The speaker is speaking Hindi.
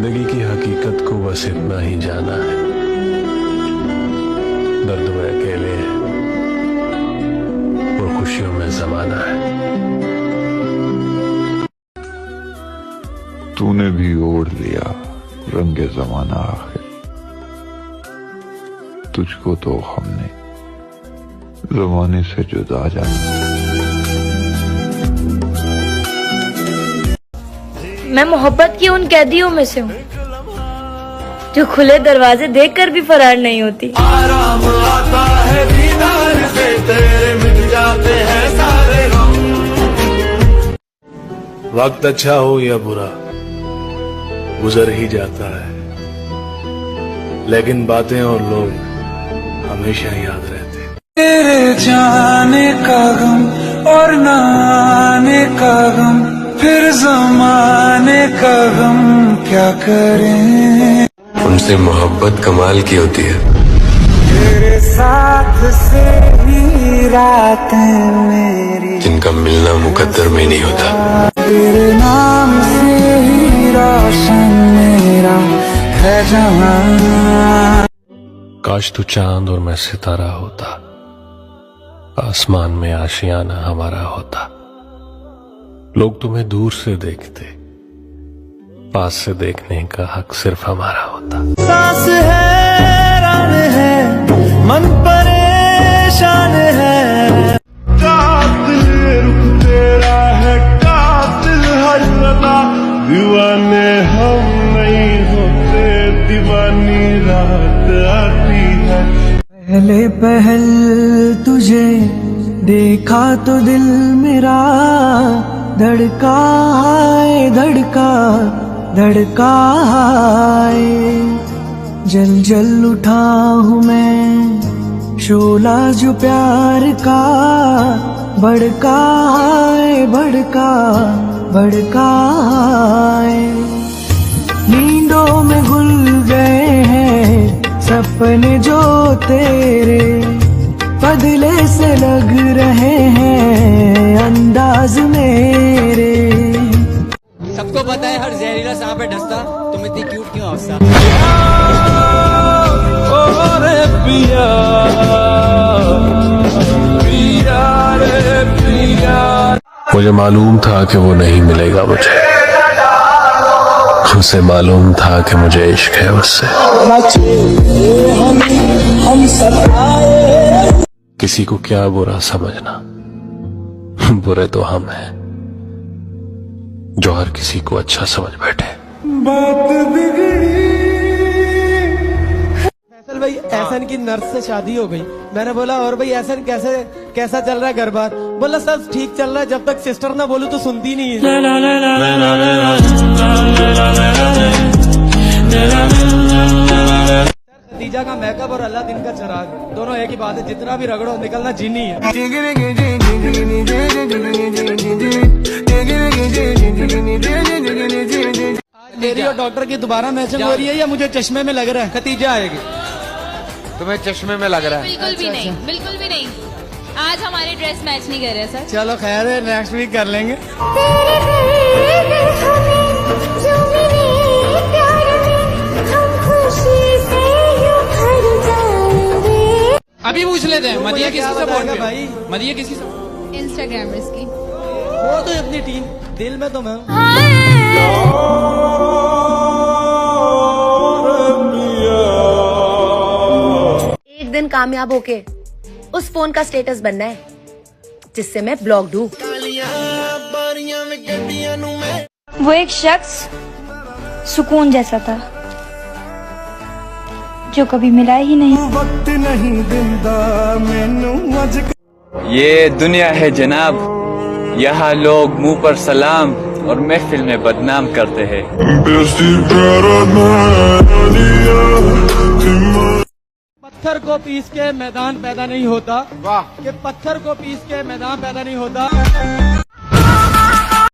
जिंदगी की हकीकत को बस इतना ही जाना है, दर्द में अकेले है और खुशियों में जमाना है। तूने भी ओढ़ लिया रंगे जमाना आखिर, तुझको तो हमने जमाने से जुदा जाना। मैं मोहब्बत की उन कैदियों में से हूँ जो खुले दरवाजे देखकर भी फरार नहीं होती। आराम आता है दीदार से, तेरे मिट जाते हैं सारे गम। वक्त अच्छा हो या बुरा गुजर ही जाता है, लेकिन बातें और लोग हमेशा याद रहते हैं। तेरे जाने का गम और न आने का गम, फिर जमाने का गम क्या करें। उनसे मोहब्बत कमाल की होती है। तेरे साथ से ही रातें मेरी, जिनका मिलना मुकद्दर में नहीं होता। तेरे नाम से ही रोशन मेरा है जहां। काश तू चांद और मैं सितारा होता, आसमान में आशियाना हमारा होता। लोग तुम्हें दूर से देखते, पास से देखने का हक सिर्फ हमारा होता। सांस है रान है, मन परेशान है। कातिल रुख तेरा है, कातिल हर लता। दीवाने हम नहीं होते, दीवानी रात आती है। पहले पहल तुझे देखा तो दिल मेरा धड़का है, धड़का धड़का है। जल जल उठा हूँ मैं, शोला जो प्यार का भड़का है, भड़का भड़का है। नींदों में घुल गए हैं सपने जो तेरे, बदले से लग रहे हैं अंदाज मेरे। सबको पता है हर जहरीला सांप है डसता, तुम इतनी क्यूट क्यों हंसता। पिया पिया रे पिया। मुझे मालूम था कि वो नहीं मिलेगा मुझे, उसे मालूम था कि मुझे इश्क है उससे। हम सताए, किसी को क्या बुरा समझना, बुरे तो हम हैं जो हर किसी को अच्छा समझ बैठे। बात बिगड़ी। फैसल भाई एहसन की नर्स से शादी हो गई। मैंने बोला और भाई एहसन कैसा चल रहा है घर बार। बोला सब ठीक चल रहा है, जब तक सिस्टर ना बोलूं तो सुनती नहीं है। खदीजा का मेकअप और अल्लाह दिन का चिराग, दोनों एक ही बात है। जितना भी रगड़ो निकलना जीनी है। मेरी और डॉक्टर की दोबारा मैचिंग हो रही है या मुझे चश्मे में लग रहा है। खतीजा आएगी। तुम्हें चश्मे में लग रहा है? बिल्कुल भी नहीं, बिल्कुल भी नहीं। आज हमारी ड्रेस मैच नहीं कर रहे सर। चलो खैर है, नेक्स्ट वीक कर लेंगे। अभी पूछ लेते हैं, मदिया किसकी सपोर्ट में? भाई मदिया किसकी सपोर्ट? इंस्टाग्रामर्स की। वो तो अपनी टीम, दिल में तो मैं हूँ। एक दिन कामयाब होके उस फोन का स्टेटस बनना है जिससे मैं ब्लॉग दूं। वो एक शख्स सुकून जैसा था जो कभी मिला ही नहीं। वक्त नहीं दिंदा मैनू अज। ये दुनिया है जनाब, यहाँ लोग मुंह पर सलाम और महफिल में बदनाम करते हैं। पत्थर को पीस के मैदान पैदा नहीं होता। वाह। कि पत्थर को पीस के मैदान पैदा नहीं होता।